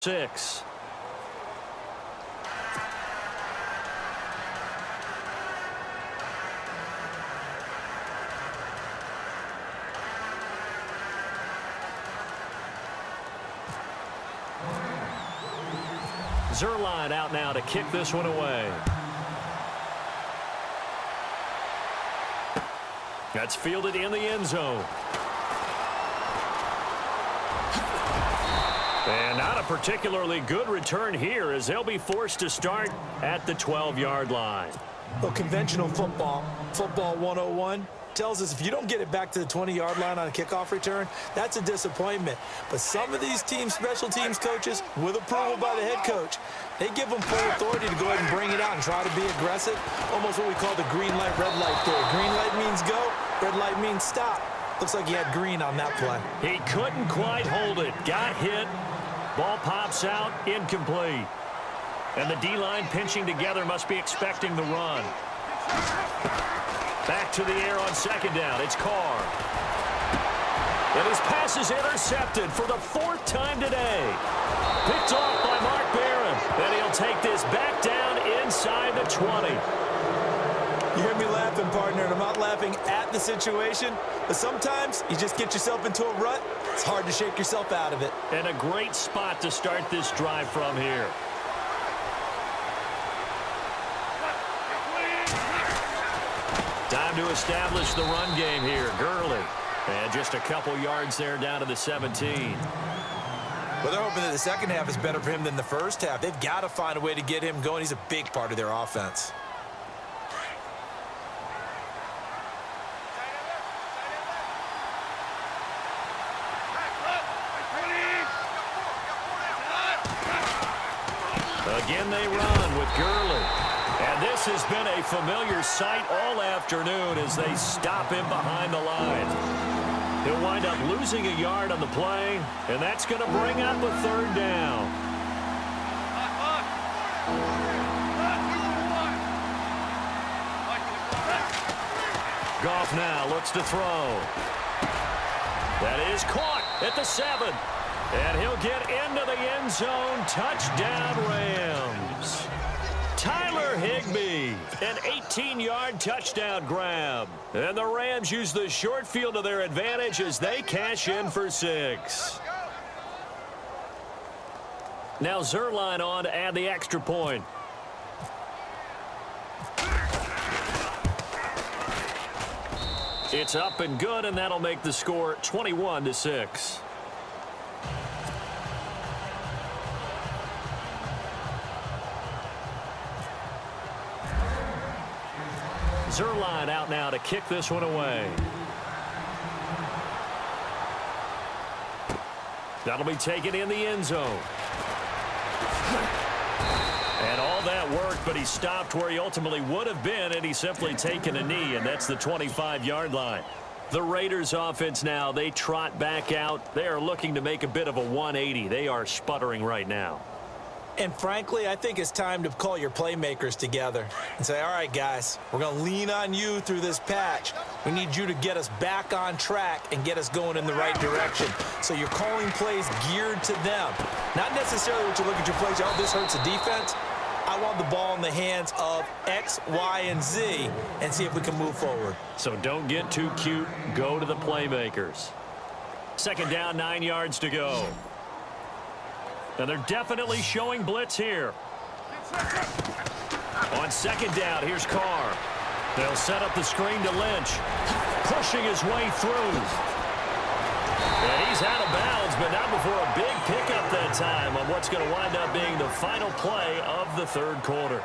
6. Zerline out now to kick this one away. That's fielded in the end zone. And not a particularly good return here as they'll be forced to start at the 12-yard line. Well, conventional football 101, tells us if you don't get it back to the 20-yard line on a kickoff return, that's a disappointment. But some of these team special teams coaches, with approval by the head coach, they give them full authority to go ahead and bring it out and try to be aggressive. Almost what we call the green light, red light theory. Green light means go, red light means stop. Looks like he had green on that play. He couldn't quite hold it. Got hit. Ball pops out, incomplete. And the D-line pinching together must be expecting the run. Back to the air on second down. It's Carr. And his pass is intercepted for the 4th time today. Picked off by Mark Barron. And he'll take this back down inside the 20. You hear me laughing, partner, and I'm not laughing at the situation, but sometimes you just get yourself into a rut. It's hard to shake yourself out of it. And a great spot to start this drive from here. Time to establish the run game here. Gurley. And just a couple yards there down to the 17. Well, they're hoping that the second half is better for him than the first half. They've got to find a way to get him going. He's a big part of their offense. Again they run with Gurley. And this has been a familiar sight all afternoon as they stop him behind the line. He'll wind up losing a yard on the play, and that's going to bring up a 3rd down. Goff now looks to throw. That is caught at the 7. And he'll get into the end zone. Touchdown, Rams. Tyler Higbee, an 18-yard touchdown grab. And the Rams use the short field to their advantage as they cash in for 6. Now Zerline on to add the extra point. It's up and good, and that'll make the score 21-6. Zerline out now to kick this one away. That'll be taken in the end zone. And all that worked, but he stopped where he ultimately would have been, and he's simply taken a knee, and that's the 25-yard line. The Raiders offense now, they trot back out. They are looking to make a bit of a 180. They are sputtering right now. And frankly, I think it's time to call your playmakers together and say, all right, guys, we're going to lean on you through this patch. We need you to get us back on track and get us going in the right direction. So you're calling plays geared to them. Not necessarily what you look at your plays, oh, this hurts the defense. I want the ball in the hands of X, Y, and Z and see if we can move forward. So don't get too cute. Go to the playmakers. Second down, 9 yards to go. And they're definitely showing blitz here. On second down, here's Carr. They'll set up the screen to Lynch. Pushing his way through. And he's out of bounds, but not before a big pickup that time on what's going to wind up being the final play of the 3rd quarter.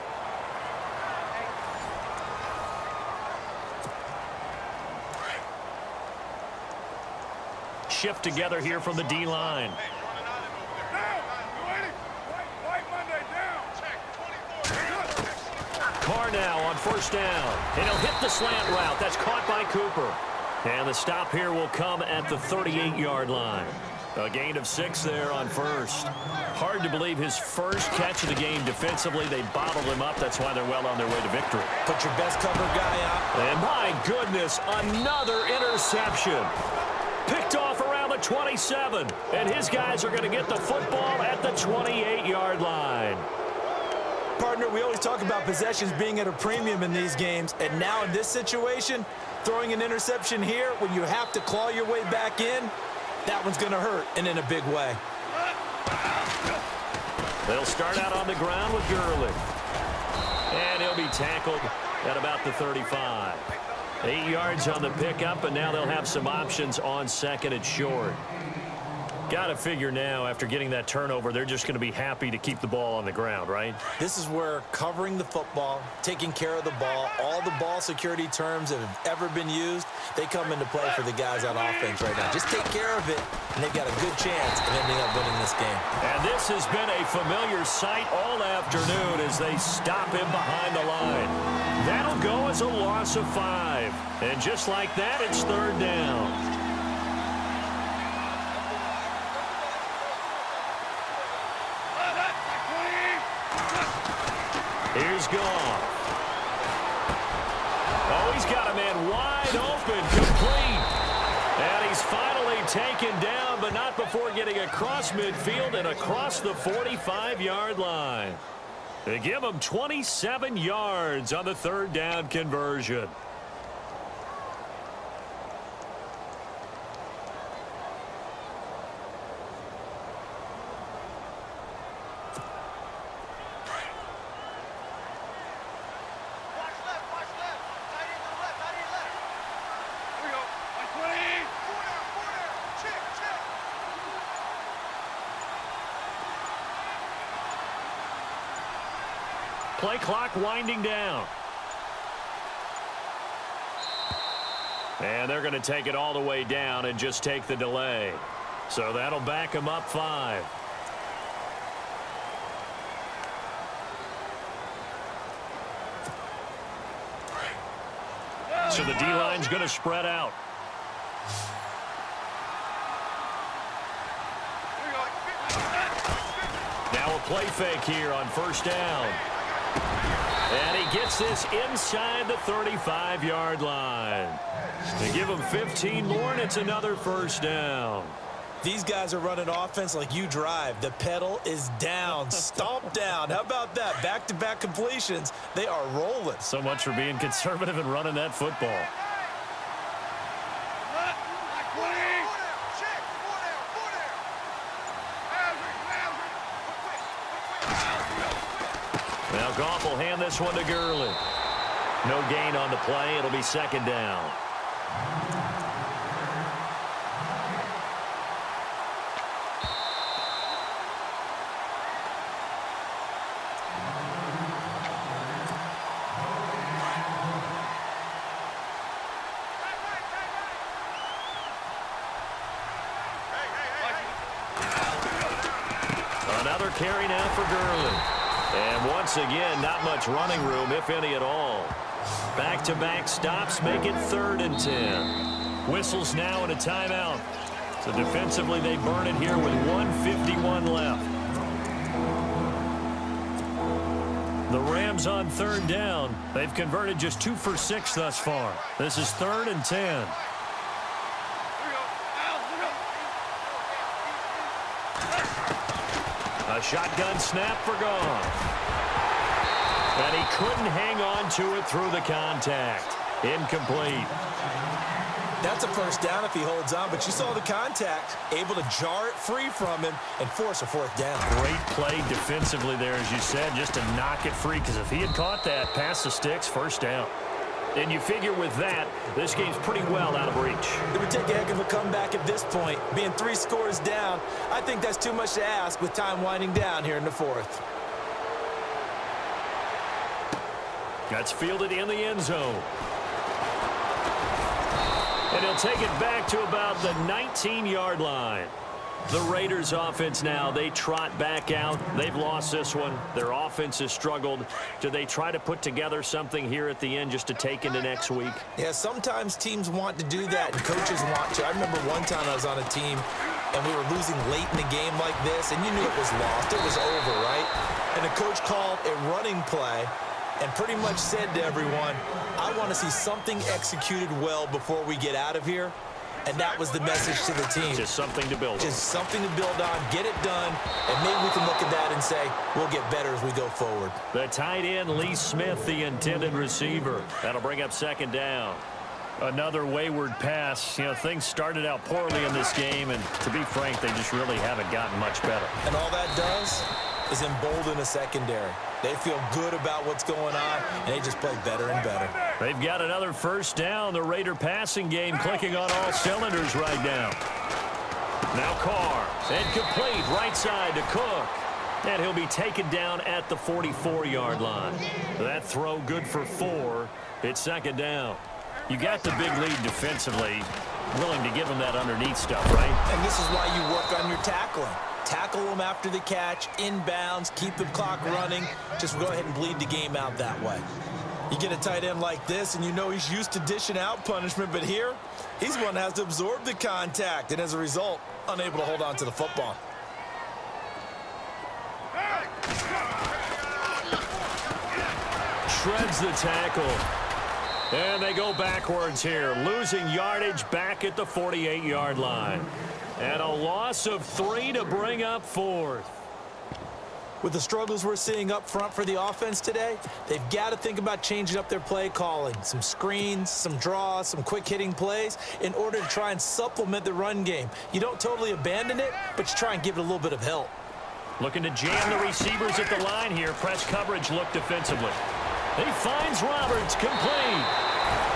Shift together here from the D-line. Carr now on first down. And he'll hit the slant route. That's caught by Cooper. And the stop here will come at the 38-yard line. A gain of 6 there on first. Hard to believe his first catch of the game defensively. They bottled him up. That's why they're well on their way to victory. Put your best cover guy out. And my goodness, another interception. Picked off around the 27. And his guys are going to get the football at the 28-yard line. Partner, we always talk about possessions being at a premium in these games, and now in this situation, throwing an interception here when you have to claw your way back in, that one's going to hurt, and in a big way. They'll start out on the ground with Gurley. And he'll be tackled at about the 35. 8 yards on the pickup, and now they'll have some options on second and short. Got to figure now, after getting that turnover, they're just going to be happy to keep the ball on the ground, right? This is where covering the football, taking care of the ball, all the ball security terms that have ever been used, they come into play for the guys on offense right now. Just take care of it, and they've got a good chance of ending up winning this game. And this has been a familiar sight all afternoon as they stop him behind the line. That'll go as a loss of 5. And just like that, it's third down. Here's Goff. Oh, he's got a man wide open, complete. And he's finally taken down, but not before getting across midfield and across the 45-yard line. They give him 27 yards on the third down conversion. Play clock winding down. And they're going to take it all the way down and just take the delay. So that'll back them up 5. So the D-line's going to spread out. Now a play fake here on first down. And he gets this inside the 35-yard line. They give him 15 more, and it's another first down. These guys are running offense like you drive. The pedal is down, stomp down. How about that? Back-to-back completions. They are rolling. So much for being conservative and running that football. Now Goff will hand this one to Gurley. No gain on the play. It'll be second down. Another carry now for Gurley. And once again, not much running room, if any at all. Back-to-back stops make it 3rd and 10. Whistles now and a timeout. So defensively, they burn it here with 1:51 left. The Rams on 3rd down. They've converted just 2 for 6 thus far. This is 3rd and 10. A shotgun snap for Goff. And he couldn't hang on to it through the contact. Incomplete. That's a first down if he holds on, but you saw the contact, able to jar it free from him and force a 4th down. Great play defensively there, as you said, just to knock it free, because if he had caught that, past the sticks, first down. And you figure with that, this game's pretty well out of reach. It would take a heck of a comeback at this point. Being 3 scores down, I think that's too much to ask with time winding down here in the 4th. That's fielded in the end zone. And he'll take it back to about the 19-yard line. The Raiders offense now, they trot back out. They've lost this one. Their offense has struggled. Do they try to put together something here at the end just to take into next week? Yeah, sometimes teams want to do that and coaches want to. I remember one time I was on a team and we were losing late in the game like this, and you knew it was lost. It was over, right? And the coach called a running play and pretty much said to everyone, I want to see something executed well before we get out of here. And that was the message to the team. Just something to build on. Just something to build on, get it done, and maybe we can look at that and say, we'll get better as we go forward. The tight end, Lee Smith, the intended receiver. That'll bring up second down. Another wayward pass. You know, things started out poorly in this game, and to be frank, they just really haven't gotten much better. And all that does is embolden a secondary. They feel good about what's going on, and they just play better and better. They've got another first down. The Raider passing game clicking on all cylinders right now. Now Carr, incomplete, right side to Cook. And he'll be taken down at the 44-yard line. That throw good for 4. It's second down. You got the big lead defensively, willing to give them that underneath stuff, right? And this is why you work on your tackling. Tackle them after the catch, inbounds, keep the clock running. Just go ahead and bleed the game out that way. You get a tight end like this, and you know he's used to dishing out punishment, but here, he's one that has to absorb the contact, and as a result, unable to hold on to the football. Shreds the tackle. And they go backwards here, losing yardage back at the 48-yard line. And a loss of 3 to bring up 4th. With the struggles we're seeing up front for the offense today, they've got to think about changing up their play calling. Some screens, some draws, some quick-hitting plays in order to try and supplement the run game. You don't totally abandon it, but you try and give it a little bit of help. Looking to jam the receivers at the line here. Press coverage look defensively. He finds Roberts, complete.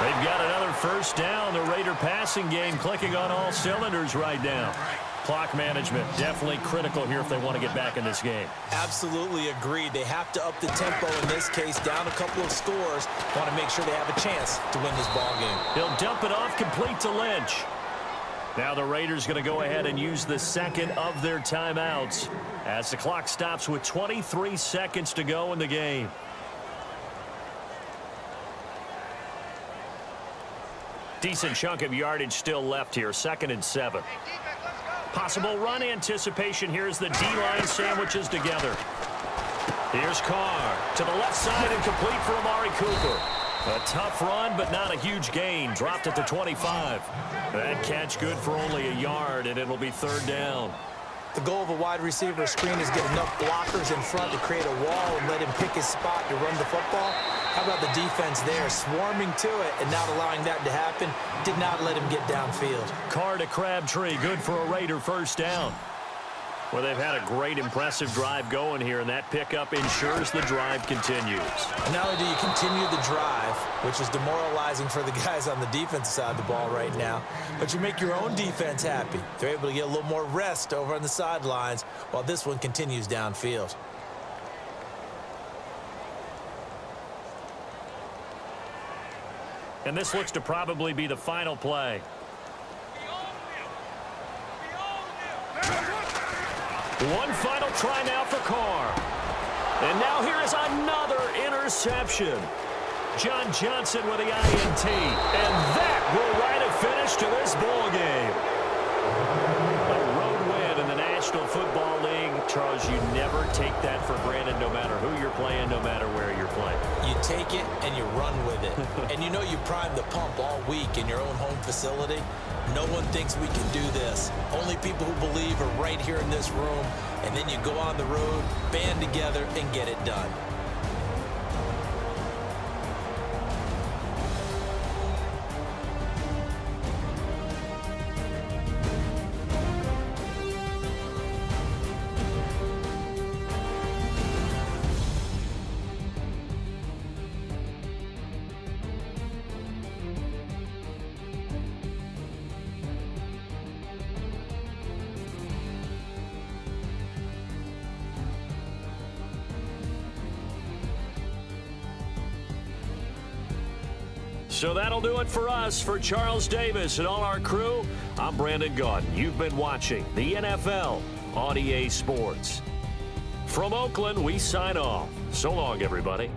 They've got another first down. The Raider passing game clicking on all cylinders right now. Clock management definitely critical here if they want to get back in this game. Absolutely agreed. They have to up the tempo in this case, down a couple of scores. Want to make sure they have a chance to win this ball game. He'll dump it off complete to Lynch. Now the Raiders going to go ahead and use the second of their timeouts as the clock stops with 23 seconds to go in the game. Decent chunk of yardage still left here. 2nd and 7. Possible run anticipation here as the D-line sandwiches together. Here's Carr to the left side and complete for Amari Cooper. A tough run, but not a huge gain. Dropped at the 25. That catch good for only a yard, and it'll be 3rd down. The goal of a wide receiver screen is get enough blockers in front to create a wall and let him pick his spot to run the football. How about the defense there, swarming to it and not allowing that to happen? Did not let him get downfield. Carr to Crabtree, good for a Raider first down. Well, they've had a great, impressive drive going here, and that pickup ensures the drive continues. And not only do you continue the drive, which is demoralizing for the guys on the defensive side of the ball right now, but you make your own defense happy. They're able to get a little more rest over on the sidelines while this one continues downfield. And this looks to probably be the final play. One final try now for Carr. And now here is another interception. John Johnson with the INT. And that will write a finish to this ball game. A road win in the National Football League. Charles, you never take that for granted no matter who you're playing, no matter where you're playing. You take it and you run with it. And you know you prime the pump all week in your own home facility. No one thinks we can do this. Only people who believe are right here in this room. And then you go on the road, band together, and get it done. So that'll do it for us. For Charles Davis and all our crew, I'm Brandon Gaudin. You've been watching the NFL on EA Sports. From Oakland, we sign off. So long, everybody.